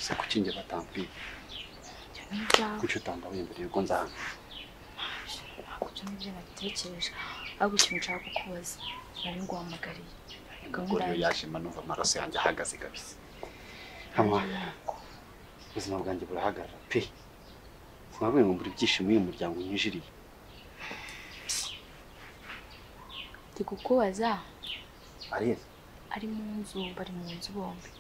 se kuki nge batambi kuki utanga wembereye ko nzahana kuki nibyo nabitekereje ahubwo ikintu nshaka kukubaza nari nguhamagariye gahunda yashima numva amaraso yanjye ahagaze kabisa hamwe ubuzima bwanjye burahagarara pe sinabwiye ngo mbura ibyishimo uyu muryango unyinjiriye ndi kukubaza ari mu nzu bari mu nzu bombi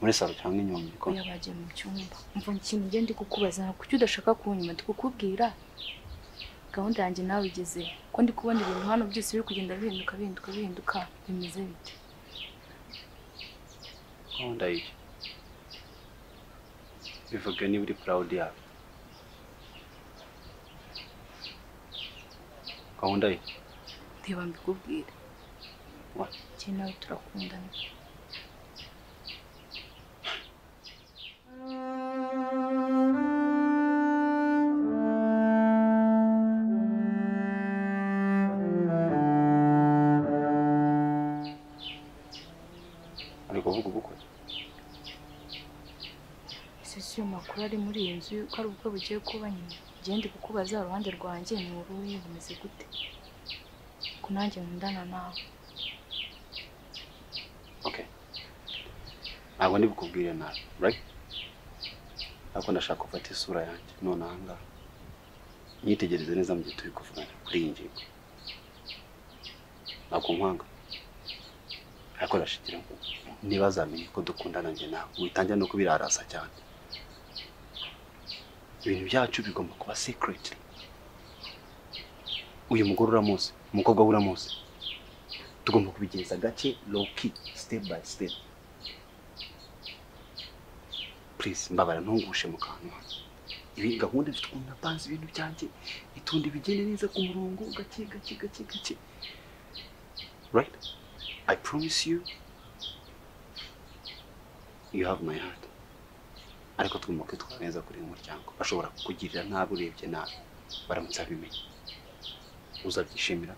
muri salo cyangwa inyuma ko oya bagiye mu cyumba umva ikintu ngiye ndi kukubaza kuki udashaka kunyuma ndi kukubwira gahunda yanjye nawe igeze ko ndi kubona ibintu hano byose biri kugenda bihinduka bimeze bite gahunda y'iki bivuga niba uri proud yawe gahunda y'iki reba mbikubwire njye nawe turakundana kuvuga ubukwe ese si yo makuru ari muri iyi nzu ko ari ubukwe bugiye kuba nyine ngende kukubaza uruhande rwanjye ni uruhe bumeze gute ko nanjye nkundana nawe okay ntabwo ndibukubwire nawe right ariko ndashaka gufata isura yanjye none ahangaha nyitegereze neza mu gihe turi kuvugana kuri iyi ngingo ntabwo nkwanga ariko ndashikira ngo ntibazamenye ko dukundana njye nawe witangira no kubirarasa cyane ibintu byacu bigomba kuba secret uyu mugore uramuzi umukobwa uramuzi tugomba kubigenza gake low key step by step please mbabara ntungushe mu kanwa ibi gahunda mfite ukuntu napanze ibintu byanjye itundi bigende neza ku murongo gake right I promise you you have my heart ariko tugomba kwitwara neza kuri uyu muryango bashobora kukugirira nabi urebye nabi baramutse abimenye uzabyishimira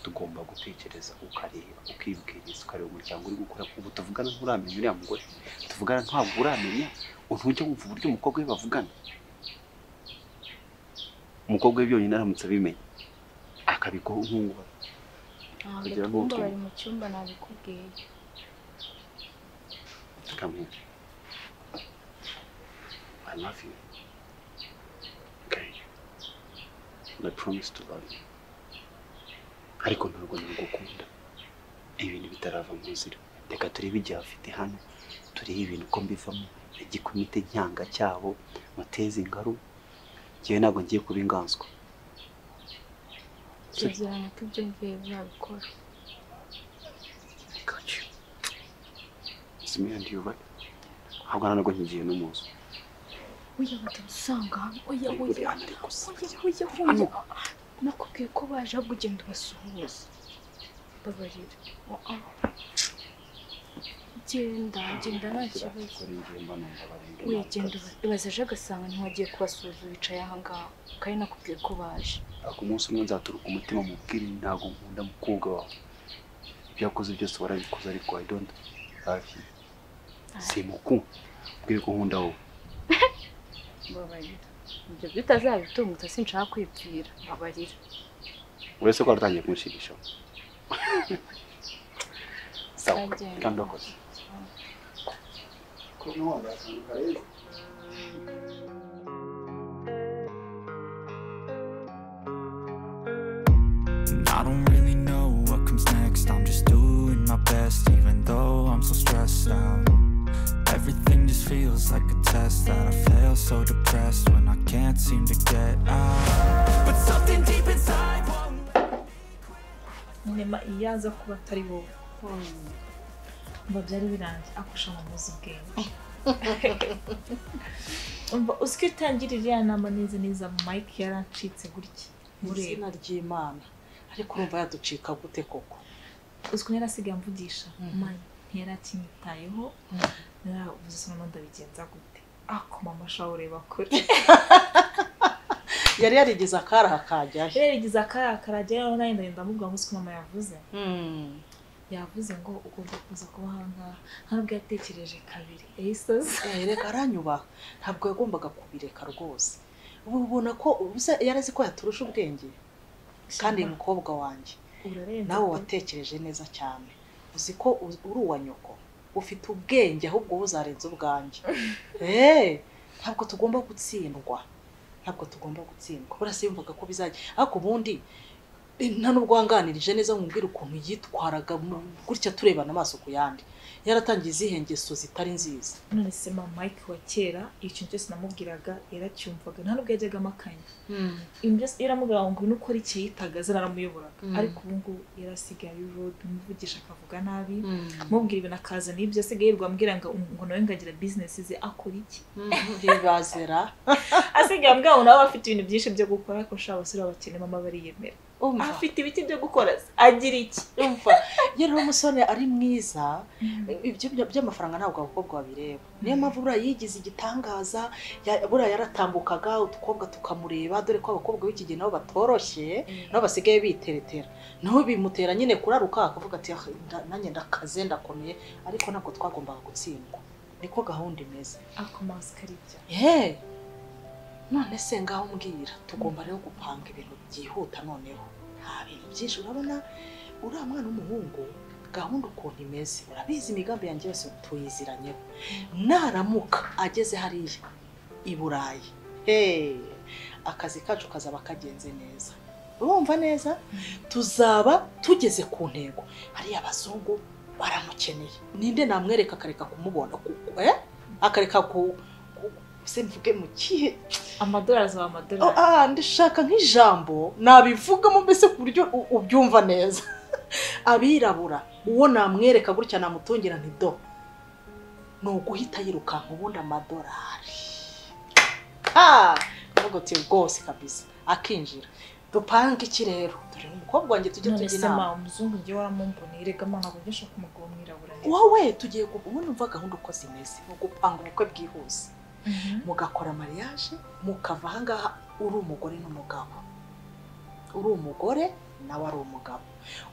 tugomba gutekereza ukareba ukibwiriza ukareba umuryango uri gukora ubu tuvugana nturamenya uriya mugore tuvugana ntabwo uramenya ntujya wumva uburyo umukobwa we bavugana umukobwa we byonyine aramutse abimenye akabikoho nk'ubu kugira ngo bari mu cyumba nabikubwiye come here I love you okay I promise to love you ariko ntabwo nagukunda ibintu bitarava mu nzira reka turebe igihe afite hano turebe ibintu ko mbivamo igikomite nyanga cyabo muteze ingaru ngiye ntabwo ngiye kuba inganzwa Sezerano ko ibyo ngiye bizabikora me and you right how gonna go ngiye no muzo oya batasanga oya nakubwiye ko baje kugenda basuhuza babarira genda nta kibazo wigenda bazaje agasanga ntiwagiye kubasuhuza wicaye aha ngaha kandi nakubwiye ko baje ako munsi umwe nzaturuka umutima mubwire ntago nkunda mukobwa wawe byakoze byose warabikoze ariko I don't love you simuku bwire ko nkunda wowe babarira ibyo bitazabitunguza sinshaka kwipfira babarira uretse ko aratangiye kumushigisha sawa kandi akoze ko none asanga rero I don't really know what comes next. I'm just doing my best, even though I'm so stressed out. Everything just feels like a test that I fail, so depressed when I can't seem to get out. But something deep inside won't nyuma iyaza kuba atari wowe mba byari birangiye akusha mu muzi ubwenge umva usiko itangirira nama neza Mike yarancitse gutya muri izina ry'Imana ariko urumva yaducika gute koko uziko narasigaye mvugisha mani ntiyarakinyitayeho naravuze sono ndabigenza gute mama shaho ureba kure yari yarigeze akara hakajya yarigeze akara karajya nayo ndamubwira ngo mama yavuze yavuze ngo ugomba kuza kuba ahangaha ntabwo yatekereje kabiri eyisozi reka aranyubaha ntabwo yagombaga kubireka rwose ubu ubona ko yarazi ko yaturusha ubwenge kandi umukobwa wanjye nawe watekereje neza cyane uzi ko uri uwa nyoko ufite ubwenge ahubwo uzarenza ubwanjye ntabwo tugomba gutsindwa burase yumvaga ko bizajya ariko ubundi nta nubwo wanganirije neza nkubwira ukuntu yitwaraga gutya turebana amaso ku yandi yaratangiye izihengeso zitari nziza none se mama Mike wa kera ikintu cyose namubwiraga yaracyumvaga nta nubwo yajyaga amakanya yaramubwira ngo ngwino ukora iki yitagaza naramuyoboraga ariko ubu ngubu yarasigaye road umuvugisha akavuga nabi mubwira ibintu akaza n'ibyo asigaye rwambwira ngo nawe ngagira business ze akora iki ntibazera asigaye ambwira ngo nawe afite ibintu byinshi byo gukora ariko shaka abasore bakene mama bariyemera afite ibiti byo gukora agira iki umva yero umusore ari mwiza ibyo by'amafaranga ntabwo abakobwa babireba niyo mpamvu buriya yigize igitangaza buriya yaratambukaga utukobwa tukamureba dore ko abakobwa b'iki gihe nabo batoroshye nabo basigaye biteretera naho bimutera nyine kuraruka akavuga ati nanjye ndakaze ndakomeye ariko ntabwo twagombaga gutsindwa niko gahunda imeze akomazi karibya none se ngaho mbwira tugomba rero gupanga ibintu byihuta noneho nta bintu byinshi urabona uriya mwana w'umuhungu gahunda ukuntu imeze urabizi imigambi yanjye yose tuyiziranyeho naramuka ageze hariya i Burayi akazi kacu kazaba kagenze neza urumva neza tuzaba tugeze ku ntego hariya abazungu baramukeneye ninde namwereka akareka kumubona akareka se mvuge mu kihe amadolari za amadolari ndashaka nk'ijambo nabivugamo mbese ku buryo ubyumva neza abirabura uwo namwereka gutya namutungira ntido ni uguhita yirukanka ubundi amadolari nubwo tiyo rwose kabisa akinjira dupange iki rero dore umukobwa wanjye tujye tujya inama umuzungu ngiye waramumboneye rega mana ngo ngisha kumugabo mwirabura wowe tugiye ubundi umva gahunda uko zimeze ni ugupanga ubukwe bwihuse mugakora mariage mukava ahangaha uri umugore n'umugabo uri umugore nawe ari umugabo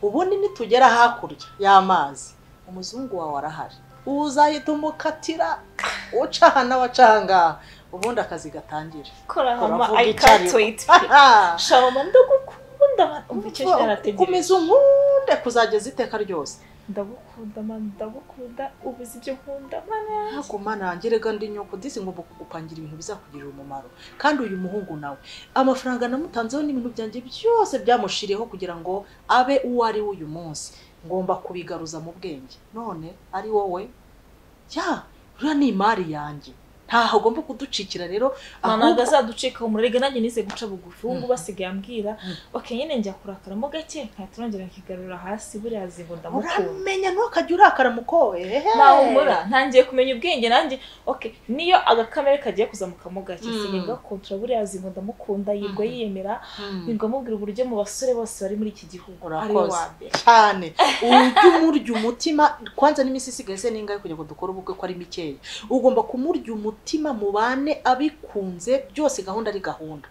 ubundi nitugera hakurya y'amazi umuzungu wawe arahari uzahita umukatira ucahana wacanga ubundi akazi gatangira kora hama I can't wait shama ndagukunda umva icyo cyarategereje kumeza unkunde kuzageza iteka ryose ndagukunda ubuzi ibyo nkunda mana nako mana ngerega ndi nyoko disi ngomba kugupangira ibintu bizakugirira umumaro kandi uyu muhungu nawe amafaranga namutanzeho n'ibintu byanjye byose byamushiriyeho kugira ngo abe uwo ari uyu munsi ngomba kubigaruza mu bwenge none ari wowe uriya ni imari yanjye ntaho ugomba kuducikira rero ahubwo azaducika umurege nanjye nize guca bugufi ubu basigaye ambwira nyine njya kurakaramo gake nkaturongera nkigarura hasi buriya zingo ndamukunda uramenya ntukajya urakara mukowe nahumura ntangiye kumenya ubwenge nanjye niyo agakamere kagiye kuzamukamo gake singa kontra buriya zingo ndamukunda yirwa yiyemera nirwa mubwira uburyo mu basore bose bari muri iki gihugu ari wa mbere cyane ujye umurya umutima kwanza n'iminsi isigaye se ningaye kugira ngo dukore ubukwe ko ari mikeya ugomba kumurya umutima mubane abikunze byose gahunda ari gahunda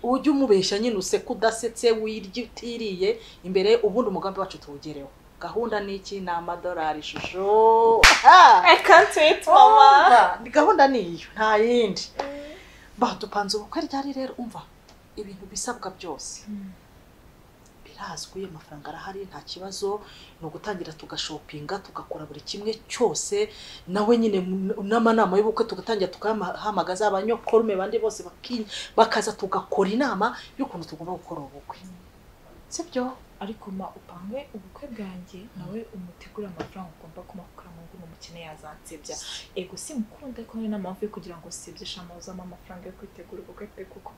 ujye umubeshya nyine useka udasetse wirya utiriye imbere ubundi umugambi wacu tuwugereho gahunda niki ni amadolari shusho I can't wait mama gahunda niyo nta yindi dupanze ubukwe ryari rero umva ibintu bisabwa byose birazwi amafaranga arahari nta kibazo no gutangira tugashopinga tugakora buri kimwe cyose nawe nyine n'amanama y'ubukwe tugatangira tukahamagaza abanyokorume bandi bose bakaza tugakora inama y'ukuntu tugomba gukora ubukwe sibyo ariko upange ubukwe bwanjye nawe umutegura amafaranga ugomba kumakura mu ngo umukene yazansebya ego simukunda ariko ni n'amamvu kugira ngo sibye shamuzamo amafaranga yo kwitegura ubukwe pe kuko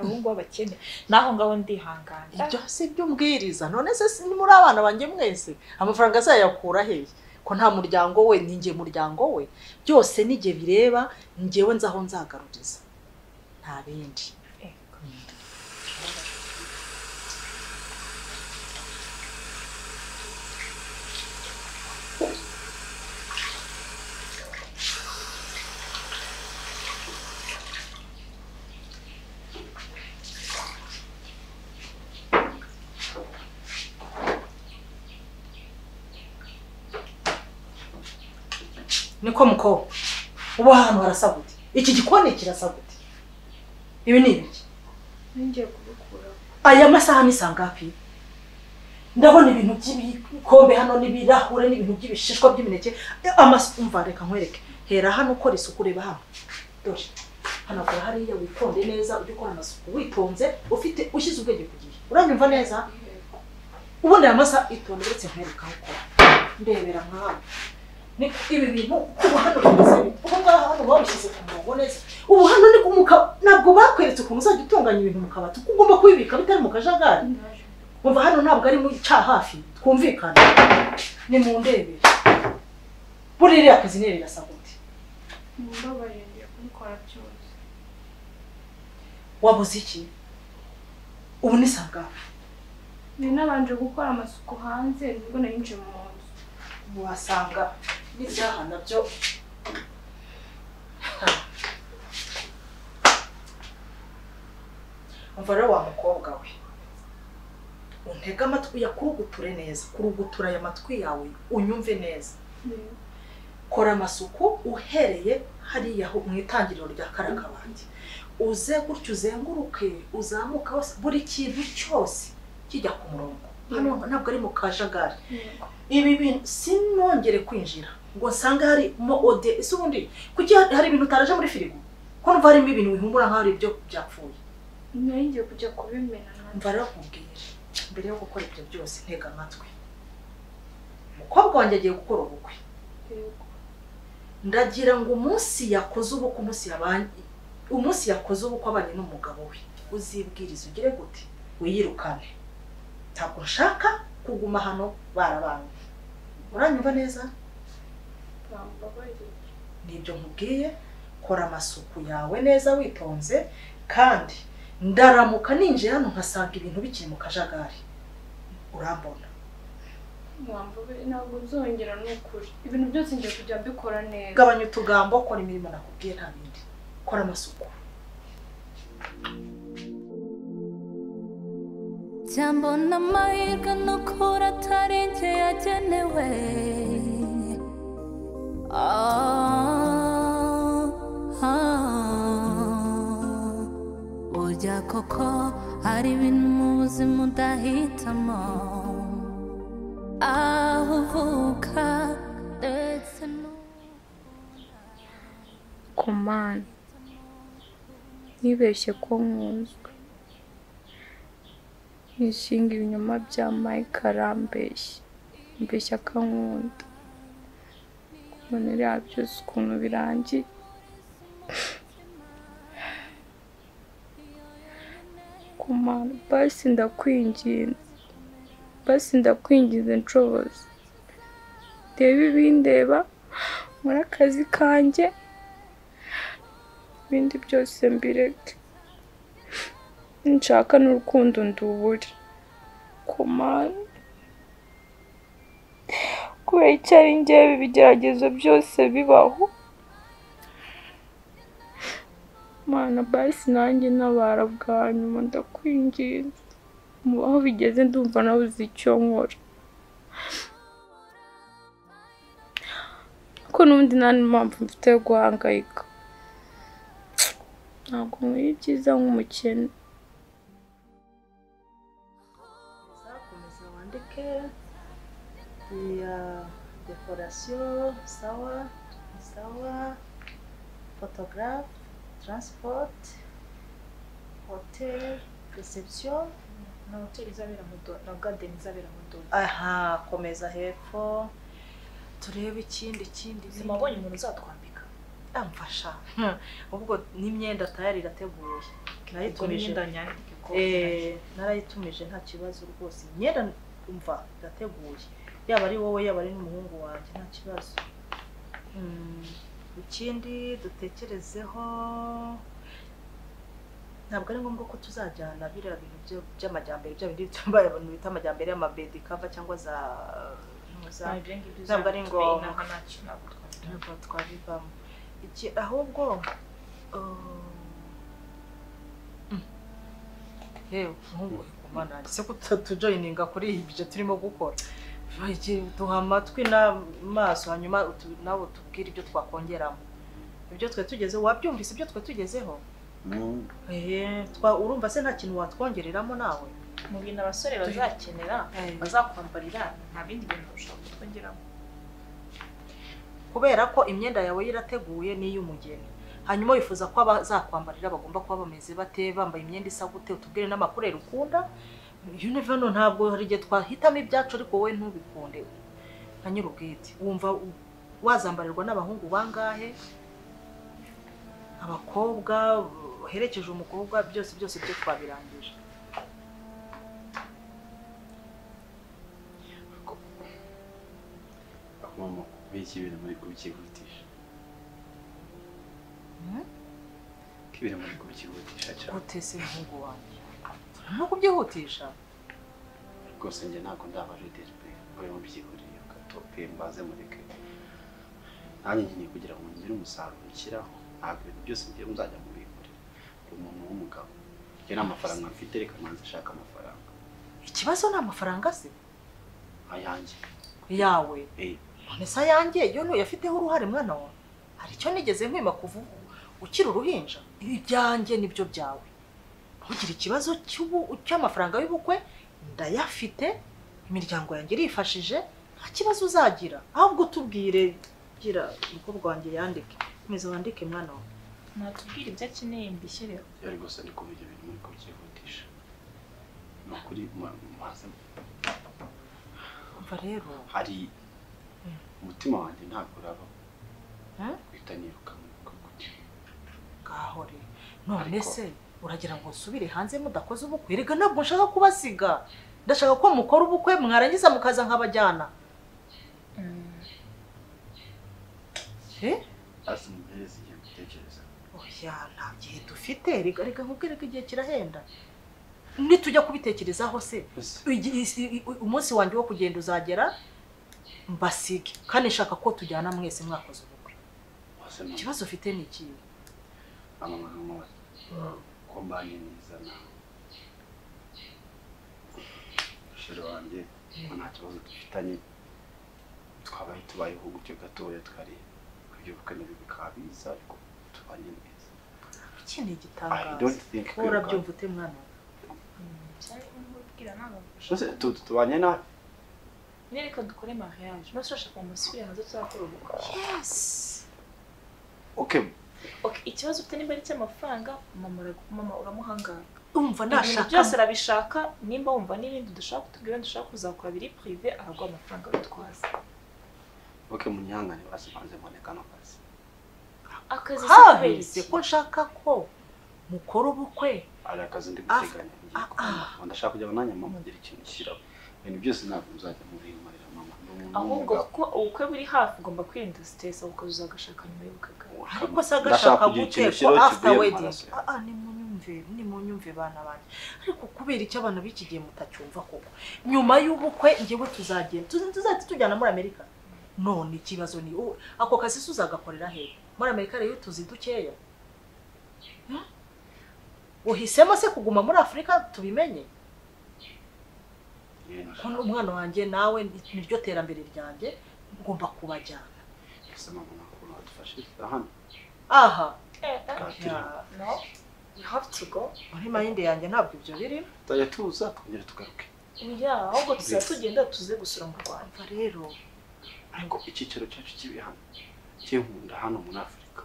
abo ngo abakene naho ngaho ndihangana ibyo si byo mbwiriza none se ni muri abana banjye mwese amafaranga azayakura hehe ko nta muryango we ninjye muryango we byose nige bireba njyewe nzaho nzagaruriza nta bindi niko muko ubu hano harasa gute iki gikoni kirasa gute ibi ni ibiki ngiye kubikura aya masaha ni sangapi ndabona ibintu by'ibikombe hano n'ibirahure n'ibintu by'ibishishwa by'imineke umva reka nkwereke hera hano ukora isuku reba hano dore hano kora hariya witonde neza ujye ukora amasuku witonze ufite ushyize ubwenge ku gihe uranyumva neza ubundi aya masaha itonde uretse nkwereka aho ukora ndebera nkawe ni ibi bintu ubu hano bimeze ubu ngaha hano babishyize ku murongo neza ubu hano ni ntabwo bakweretse ukuntu uzajya utunganya ibintu mu kabati uko ugomba kubibika bitari mu kajagari umva hano ntabwo ari mu cya hafi twumvikana ni mu ndebe buriya akazi ni rirasa gute mbabarira kubikora byose wabuze iki ubu ni sangapi ni nabanje gukora amasuku hanze nibwo narinje mu nzu wasanga n'ibyaha nabyo umva rero wa mukobwa we untega amatwi yakuruguture neza kurugutura aya matwi yawe unyumve neza kora amasuku uhereye hariya mu itangiriro rya karakabandi uze gutyo uzenguruke uzamuka hose buri kintu cyose kijya ku murongo hano ntabwo ari mu kajagari ibi bintu sinongere kwinjira ngo nsanga harimo ode ese ubundi kuki hari ibintu utaraje muri firigo ko numva harimo ibintu bihumura nk'aho ari ibyo byapfuye ngiye kujya kubimena mva rero kubwira mbere yo gukora ibyo byose ntega amatwi umukobwa wanjye agiye gukora ubukwe ndagira ngo umunsi yakoze ubukwe umunsi yakoze ubukwe abanye n'umugabo we uzibwiriza ugire gute wiyirukane ntabwo nshaka kuguma hano barabanye uranyumva neza nibyo nkubwiye kora amasuku yawe neza witonze kandi ndaramuka ninjiye hano nkasanga ibintu bikiri mu kajagari urambona ntabwo nzongera n'ukuri ibintu byose ngiye kujya mbikora neza gabanya utugambo kora imirimo nakubwiye nta bindi kora amasuku jambo n'amahirwe n'ukuri atari njye yagenewe burya koko hari ibintu mu buzima udahitamo aho uvuka ndetse komana nibeshye ko nkunzwe nishinga ibinyoma bya Mike arambeshya mbeshya akankunda kubona rero byose ukuntu birangiye komana basi ndakwinginze nshoboza reba ibindeba muri akazi kanjye ibindi byose mbireke nshaka n'urukundo ndubure komana kubera icyo ari njyewe ibigeragezo byose bibaho mana basi nanjye ntabara bwa nyuma ndakwinginze aho bigeze ndumva nabuze icyo nkora ko n'ubundi nta n'impamvu mfite yo guhangayika ntabwo nkwiye ibyiza nk'umukene komeza wandike iya dekorasiyo sawa photographe transport hotel reception na hotel izabera mu na garden izabera mu Dodi aha komeza hepfo turebe ikindi simabonye umuntu uzatwambika amfasha ubwo n'imyenda tayari irateguye nayitumije narayitumije nta kibazo rwose imyenda umva irateguye yaba ari wowe yaba ari n'umuhungu wanjye nta kibazo ikindi dutekerezeho ntabwo ari ngombwa ko tuzajyana biriya bintu by'amajyambere bya bindi tumbaye abantu bita amajyambere y'amabedi cover cyangwa za ntabwo ari ngombwa ntabwo twabivamo iki ahubwo yewe umuhungu kumana se ko tujoyininga kuri iyi bije turimo gukora duha amatwi n'amaso hanyuma nawe tubwire ibyo twakongeramo ibyo twe tugezeho wabyumvise ibyo twe tugezeho urumva se nta kintu watwongereramo nawe mu bintu abasore bazakenera bazakwambarira nta bindi bintu ushobora kutwongeramo kubera ko imyenda yawe yirateguye n'iy'umugeni hanyuma wifuza ko abazakwambarira bagomba kuba bameze bate bambaye imyenda isa gute utubwire n'amakurere ukunda Univano ntabwo hari igihe twahitamo ibyacu ariko wowe ntubikunde nka nyir'ubwite wumva wazambarirwa n'abahungu bangahe abakobwa herekeje umukobwa byose byo twabirangije mama biki ibintu muri kubyihutisha kibiri muri kubyihutisha cyane utese umuhungu wanjye no kubyihutisha rwose njye ntabwo ndabaje despe bari mu byihuriye gato pembaze mureke nanjye nyine kugira ngo ngire umusaruro nshyiraho ntabwo ibintu byose ngiye muzajya mubikorera umuntu w'umugabo njye n'amafaranga mfite reka manze ashaka amafaranga ikibazo ni amafaranga se ayanjye yawe none se ayanjye yo ntuyafiteho uruhare mwana wawe hari icyo nigeze nkwima kuva ukiri uruhinja ibyanjye nibyo byawe ntugire ikibazo cy'amafaranga y'ubukwe ndayafite imiryango yanjye irifashije nta kibazo uzagira ahubwo tubwire gira umukobwa wanjye yandike komeza wandike mwana wawe natubwire ibyo akeneye mbishyireho yari gusa ndi kuvuga ibintu muri kubyihutisha ni ukuri maze umva rero hari umutima wanjye ntabwo uraba guhita niruka ngaho rero none se uragira ngo nsubire hanze mudakoze ubukwe rega ntabwo nshaka kubasiga ndashaka ko mukora ubukwe mwarangiza mukaza nk'abajyana asi mpereza igihe gutekereza oya nta gihe dufite rega nkubwire ko igihe kirahenda nitujya kubitekerezaho se umunsi wanjye wo kugenda uzagera mbasige kandi nshaka ko tujyana mwese mwakoze ubukwe ikibazo ufite ni ikihe ko mbanye neza nawe shero wanjye ko nta kibazo dufitanye twabaye tubayeho gutyo gatoya twari kubyuka n'ibyo bikaba biza ariko tubanye neza iki ni igitangaza urabyumva ute mwana tubanye nabi reka dukore mariage no urashaka ngo musubire hanze tuzakora ubukwe yes okay ikibazo ufite nimba ari cy'amafaranga mama uramuhangara umva nashaka byose arabishaka nimba wumva n'ibindi dushaka kutubwira dushaka kuzakora biri privé araguha amafaranga bitwaza munyangane basibanze mboneka no akazi se ko nshaka ko mukora ubukwe ari akazi ndi guteganya ndashaka kujya nanjye mama ngira ikintu nshyiraho ibintu byose ntabwo uzajya mubimarira mama ahubwo kuko ubukwe buri hafi ugomba kwirinda stress ukaza agashaka nyuma y'ubukwe ariko se agashaka gute ko after wedding ni munyumve bana banje ariko kubera icyo abana b'iki gihe mutacyumva koko nyuma y'ubukwe ngewe tuzagenda tujyana muri Amerika none ikibazo ni ako kazi uzagakorera he muri Amerika rero tuzi dukeya uhisemo se kuguma muri Afrika tubimenye kono umwana wanjye nawe niryo terambere ryanjye ngomba kubajyana ese mama nakuru adufashiriza hano aha no you have to go muri mind yanjye ntabwo ibyo biri tujya tuza twongere tugaruke ahubwo tugenda tuze gusura mu Rwanda rero ariko icyiciro cyacu kibi hano cy'inkunda hano muri Afrika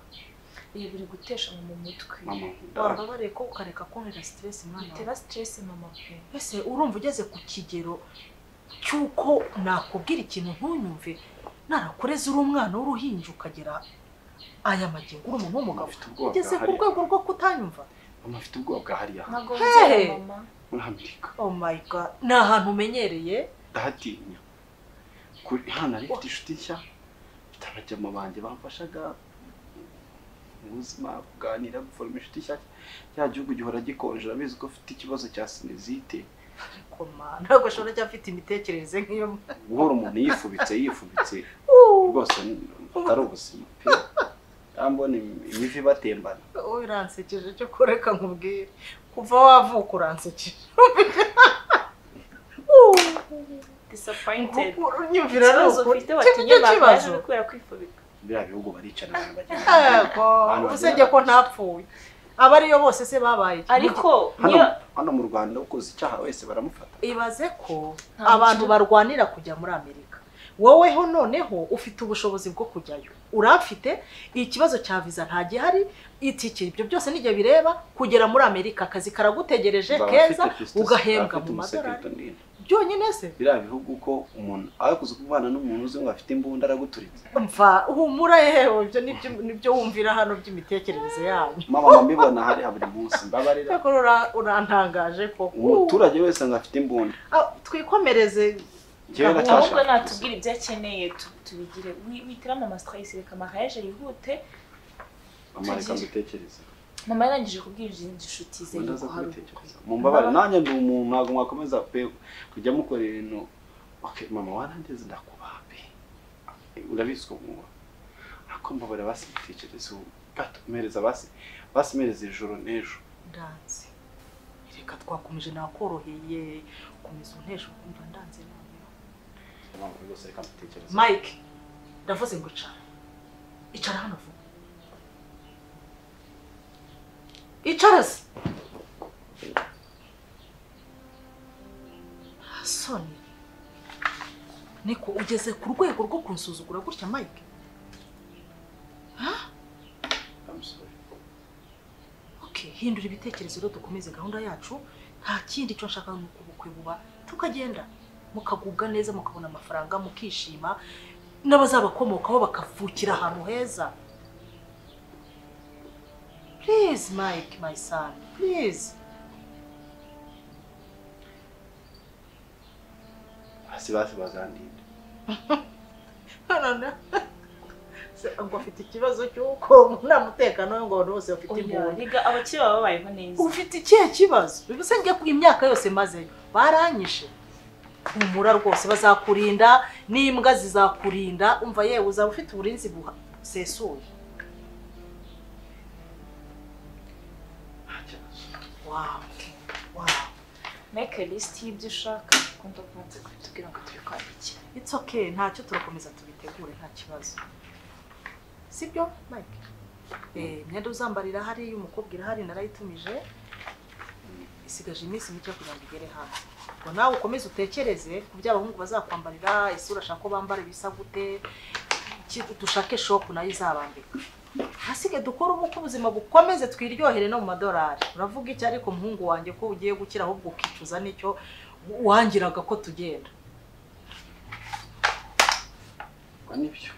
iyo biri gutesha mu mutwe mama wababare ko ukareka kontera stress mwana bitera stress mama pe ese urumva ugeze ku kigero cyuko nakubwira ikintu ntunyumve narakureze uri umwana w'uruhinja ukagera aya magingo uri umuntu w'umugabo ugeze ku rwego rwo kutanyumva mama afite ubwoba bwa hariya ntago mama muri Amerika oh my god ni ahantu umenyereye ndahatinya kuri hano ari mfite inshuti nshya mfite abajyamo banjye bamfashaga ubuzima kuganira guforoma inshuti nshya cya gihugu gihora gikonje urabizi ko ufite ikibazo cya sinizite koma ntabwo ashobora cyangwa afite imitekerereze nk'iyo guhora umuntu yifubitse rwose atari ubuzima pe yambona imivi batembana wowe uransekeje cyo kureka nkubwire kuva wavuka uransekeje disappointed unyumvira ikibazo nuko ufite watinye bakaje kubera kwifubika biriya bihugu baricana bagenda yego usenge ko ntapfuye abariyo bose se babaye ariko niyo hano mu Rwanda ukoze icyaha wese baramufata ibaze ko abantu barwanira kujya muri Amerika woweho noneho ufite ubushobozi bwo kujyayo urafite ikibazo cya visa nta gihari itike ibyo byose nijye bireba kugera muri Amerika akazi karagutegereje keza ugahembwa mu madolari byonyine se biriya bihugu ko umuntu akuze kubana n'umuntu uzi ngo afite imbunda araguturitse mva humura yewe ibyo nibyo wumvira hano by'imitekerereze yanyu mama mbibona hari buri munsi mbabarira ko urantangaje ko umuturage wese ngo afite imbunda twikomereze ahubwo natubwira ibyo akeneye tubigire witiramo amastress reka mariage yihute mama reka mbitekereze mama yarangije kubwira inshuti ze yuko hari mumbabare nanjye ndi umuntu ntabwo mwakomeza pe kujya mukora ibintu okay mama warandeze ndakubambe urabiswe mu ako mbabare basitekereze gato mereza basimereza ijoro n'ejo ndanze reka twakomeje nakoroheye komeza untesha kumva ndanze nawe mama rwose reka mbitekereze Mike ndavuze ngo icara hano vuba icarase Soni niko ugeze ku rwego rwo kunsuzugura gutya Mike I'm sorry okay hindura ibitekerezo rero dukomeze gahunda yacu nta kindi cyo nshaka nuko ubukwe buba tukagenda mukagubwa neza mukabona amafaranga mukishima n'abazabakomokaho bakavukira ahantu heza Please, Mike, my son. Please. basi bazandinde. None. Ngo afite ikibazo cy'uko nta mutekano ngo bose bafite imbunda. Riga abakiri babayeho neza. Ufite ikihe kibazo? Bivuze ngiye ku imyaka yose maze baranyishe. Humura rwose bazakurinda n'imbwa zizakurinda umva yewe uzaba ufite uburinzi busesuye. Wow. Wow. Make a list y'ibyo ushaka kundi uvanze kubitubwira ngo tubikwandikire. It's okay, ntacyo turakomeza tubitegure nta kibazo. Sibyo, Mike? Myenda uzambarira hari umukobwa hari narayitumije. Isigaje iminsi mike kugira ngo igere hano. Ngo nawe ukomeze utekereze ku by'abahungu bazakwambarira, isura shaka ko bambare bisa gute, dushake shop nayo izabambika. Hasige dukora uko ubuzima bukomeze twiryohere no mu madolari. Uravuga iki ariko muhungu wanjye ko ugiye gukira ahubwo ukicuza nicyo wangiraga ko tugenda. Nibyo.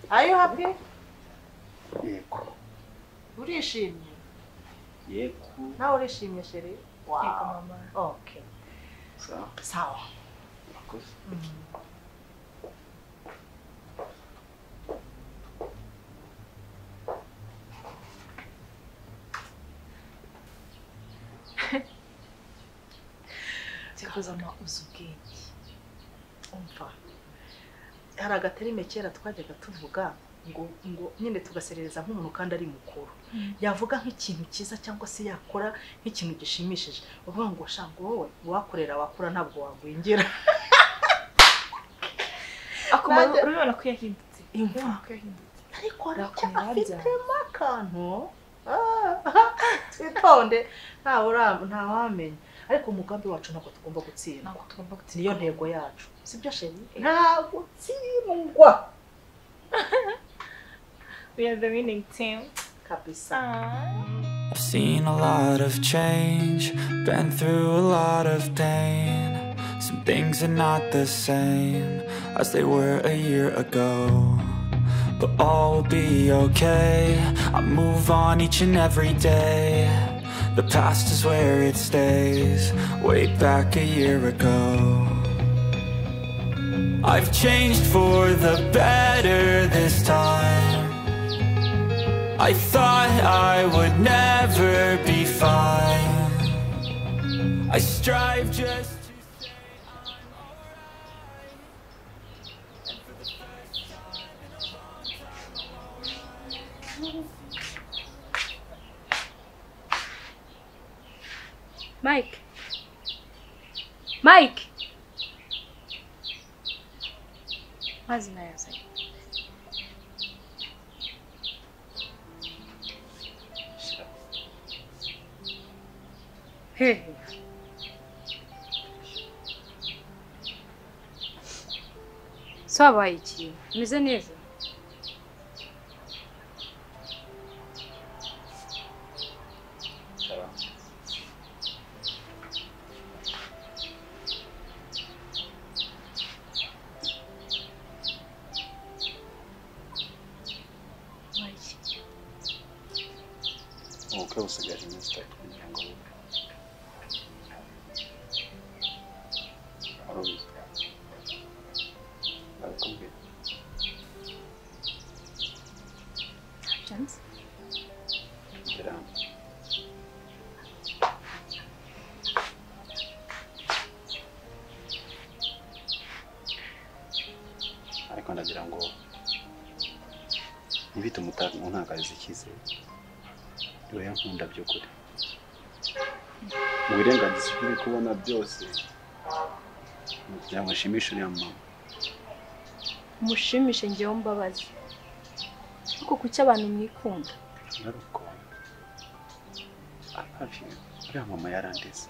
Are you happy? Yego. Urishimye? Yego. Nawe urishimye sheri? Wow. Yego mama. Okay. Sawa. Murakoze. Cyakoze ama uzubwenge. Umva. Hari agaterime kera twajyaga tuvuga ngo nyine tugaserereza nk'umuntu kandi ari mukuru. Yavuga nk'ikintu cyiza cyangwa se yakora nk'ikintu gishimishije. Uvuga ngo shango wowe wakorera wakura ntabwo wagwingira. Akomara urabona ko yahindutse. Imva ko yahindutse. Ariko afite akantu. Twitonde nta wamenya. Ariko umugambi wacu ntabwo tugomba gutsinda. Ntabwo tugomba gutsinda. Niyo ntego yacu. Sibyo sheri? Nta gutsindwa. We are the winning team. Kabisa. I've seen a lot of change, been through a lot of pain. Some things are not the same as they were a year ago, but all will be okay. I move on each and every day. The past is where it stays, way back a year ago. I've changed for the better this time. I thought I would never be fine. I strive just to say I'm alright. And for the first time in a long time, Mike. Mike. mazi nayazanye. Hehe. So wabaye iki? Umeze neza? ubukwe busigaje iminsi 3 kugira ngo bube. Arabizi. Barakubwira. Chance. Geramo. Ariko ndagira ngo nibite umuntangariza icyizere. Iwe yankunda by'ukuri. Mu birengagiza uri kubona byose. Kugira ngo ashimishe uriya mama. Mushimishe ngewe mbabazi. Kuko kuki abantu mwikunda? Naruko. Apafi. Uriya mama yarandeze.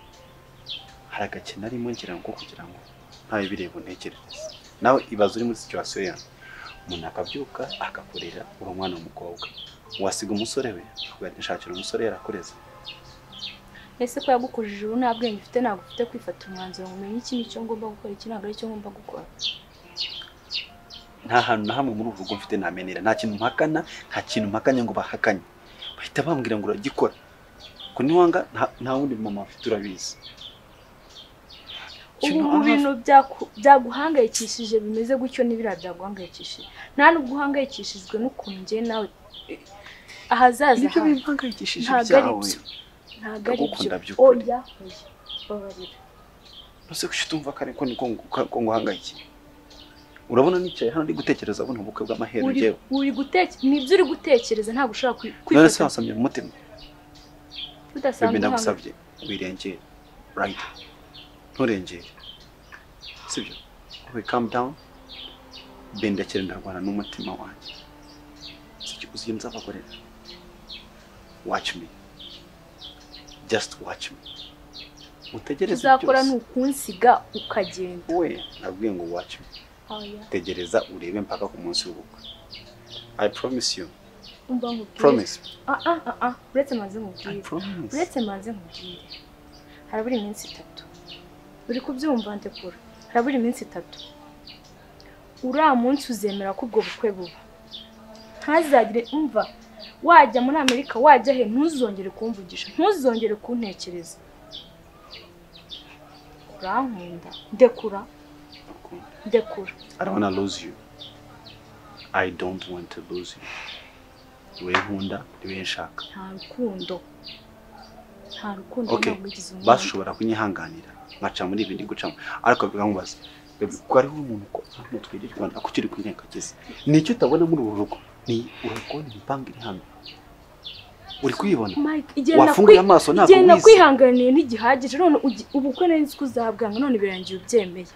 Hari agakina arimo ngira ngo kugira ngo ntawe bireba ntekerereze. Nawe ibaza uri muri situation yawe. Umuntu akabyuka akakurera uri umwana w'umukobwa. Wasiga umusore we ugatishakira umusore yarakureze. Ese ko yagukujije ubu nta bwenge ufite ntabwo ufite kwifatira umwanzuro ngo umenye iki nicyo ngomba gukora iki ntabwo ari cyo ngomba gukora. Nta hantu na hamwe muri uru rugo mfite namenera, nta kintu mpakana, nta kintu mpakanye ngo bahakanye. Bahita bambwira ngo uragikora. Ko niwanga nta wundi mama afite urabizi. Ubu mu bintu byaguhangayikishije bimeze gutyo n'ibira byaguhangayikishije. Nta nubwo uhangayikishijwe n'ukuntu ngiye nawe ahazaza. Ibyo bimpangayikishije byawe. Ntabwo ari byo. Oya, babarira. Nose kushitumva kare ko niko nguhangayiki. Urabona nicaye hano ndi gutekereza buno bukwe bw'amahero ngewe. Uri gutekereza nibyo uri gutekereza ntabwo ushaka kwifata. None se wasamye mu mutima. Udasanga ndagusabye wirengere. Right. Nturengere. Sibyo? We calm down. Bendekere ndarwana n'umutima wanjye. Sicyo uziyenza abakorera. Watch me. Just watch me. Utegereza byose. Uzakora nukunsiga ukagenda. We, nabwiye ngo watch me. Tegereza urebe mpaka ku munsi w'ubukwe. I promise you. Promise. Uretse maze nkubwire. Uretse maze nkubwire. Harabura iminsi 3. Uri kubyumva ndekura. Harabura iminsi 3. Uriya munsi uzemera ko ubwo bukwe buba. Ntazagire umva. Wajya muri Amerika wajya he ntuzongere kumvugisha. Ntuzongere kuntekereza. Urankunda. Ndekura. Ndekura. I don't want to lose you. I don't want to lose you. We nkunda niwe nshaka. Nta rukundo. Nta rukundo ntabwo bigize umuntu. Bashobora kunyihanganira. Ngaca muri ibindi gucamo. Ariko bigamubaza. Ko ari umuntu ko mutwirirwa akukiri kunyenkagize. Nicyo utabona muri uru rugo. Ni urakona impanga iri hano. Uri kuyibona? Wafunguye amaso ntabwo wize. Igenda kwihanganiye n'igihagije none ubukwe nari kuzabwanga none birangiye ubyemeye.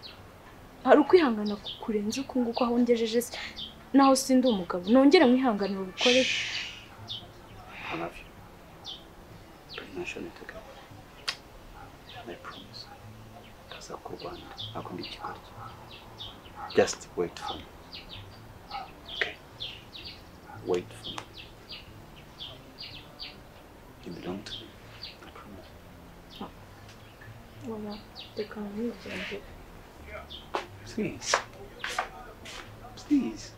Hari ukwihangana kurenza uko nguko aho ngejeje naho sindi umugabo. Nongere mwihanganira ubukore. I love you. But mention it again. I promise. Kazakurwanda. Ntabwo ndi ikigoryi. Just wait for me. Okay. Wait for me. You belong to me. I promise. Well, they can't move them. Please. Please.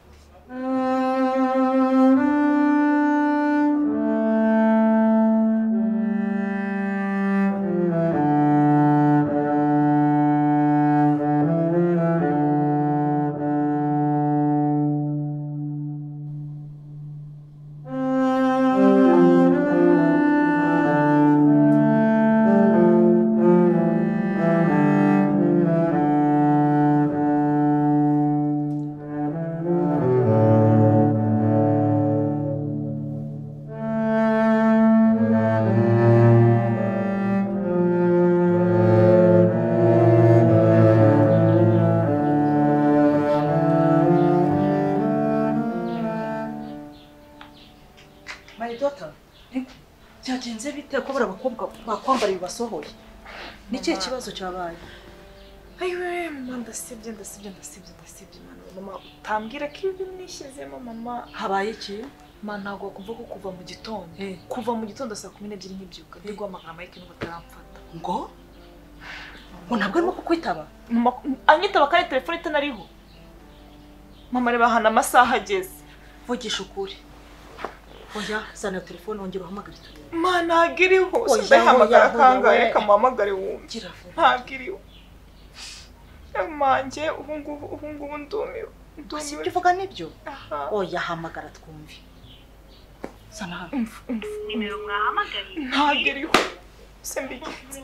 bakwambara bibasohoye n'ikihe kibazo cyabaye ayiwe mama ndasibye mama utambwira ko ibi nishyizemo mama habaye iki mama ntabwo wakumva ko kuva mu gitondo saa 12 nkibyuka ndi guhamagara Mike ngo ataramfata ngo ntabwo arimo kukwitaba mama anyitaba kandi telefone itanariho mama reba hana amasaha ageze vugisha ukuri oya zana telefone wongera uhamagare tu mana agiriho ndahamagara kangaye kamuhamagare wumva ntagiriho manje ubungubu ndumiwe sibyo uvuga nibyo oya hamagara twumve sana hano nimero mwahamagaye ntagiriho sembigize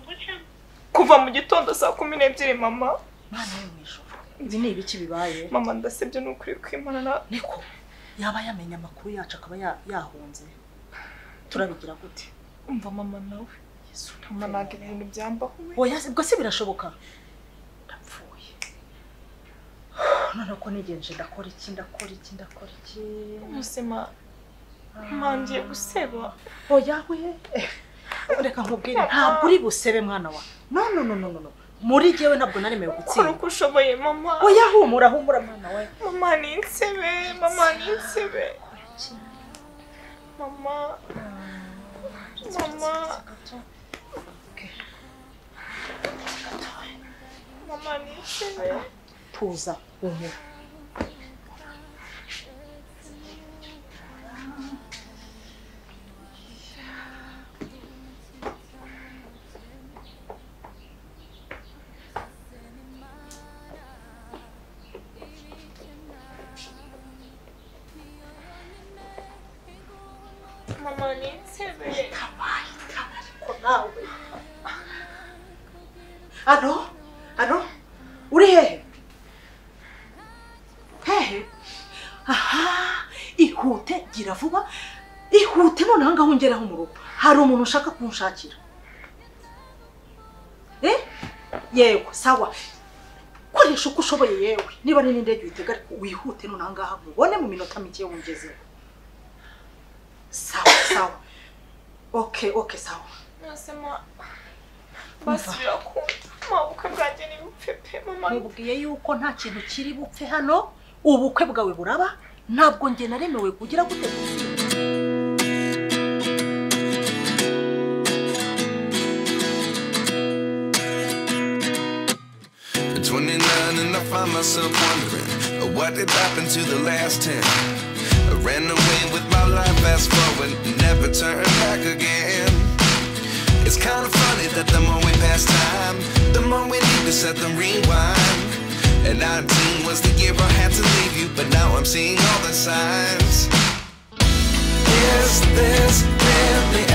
kuva mu gitondo saa 12 mama mana yo mwijoro ibi ni ibiki bibaye mama ndasebye n'ukuri kwimana na niko yaba yamenya amakuru yacu akaba yahunze turabigira gute umva mama nawe Yesu mama naga ibintu byambaho oya ubwo se birashoboka ndapfuye none ko nigenje ndakora iki umusema mangiye guseba oya we reka nkubwire ntabwo uri busebe mwana wa no muri jewe ntabwo naremewe gutsinda uko ushoboye mama oya humura mwana we mama ni insebe mama ni insebe tuza humura mama ni insebe Alo uri hehe aha ihute gira vuba ihute none hanga hongeraho mu rugo hari umuntu ushaka kunshakira yego sawa koresha uko ushoboye yewe niba ni n'indege uyitega wihute none hanga mubone mu minota mike wongezeho sawa okay sawa nasema basira ko mabukwe bwanjye ni bupfe mama mubwiye yuko nta kintu kiri bupfe hano ubukwe bwawe buraba ntabwo nge naremewe kugira gute At 29 and I find myself wondering what did happen to the last 10. I ran away with my life, fast forward, never turn back again. It's kind of funny that the more we pass time, the more we need to set them rewind. And 19 was the year I had to leave you, but now I'm seeing all the signs. Is this really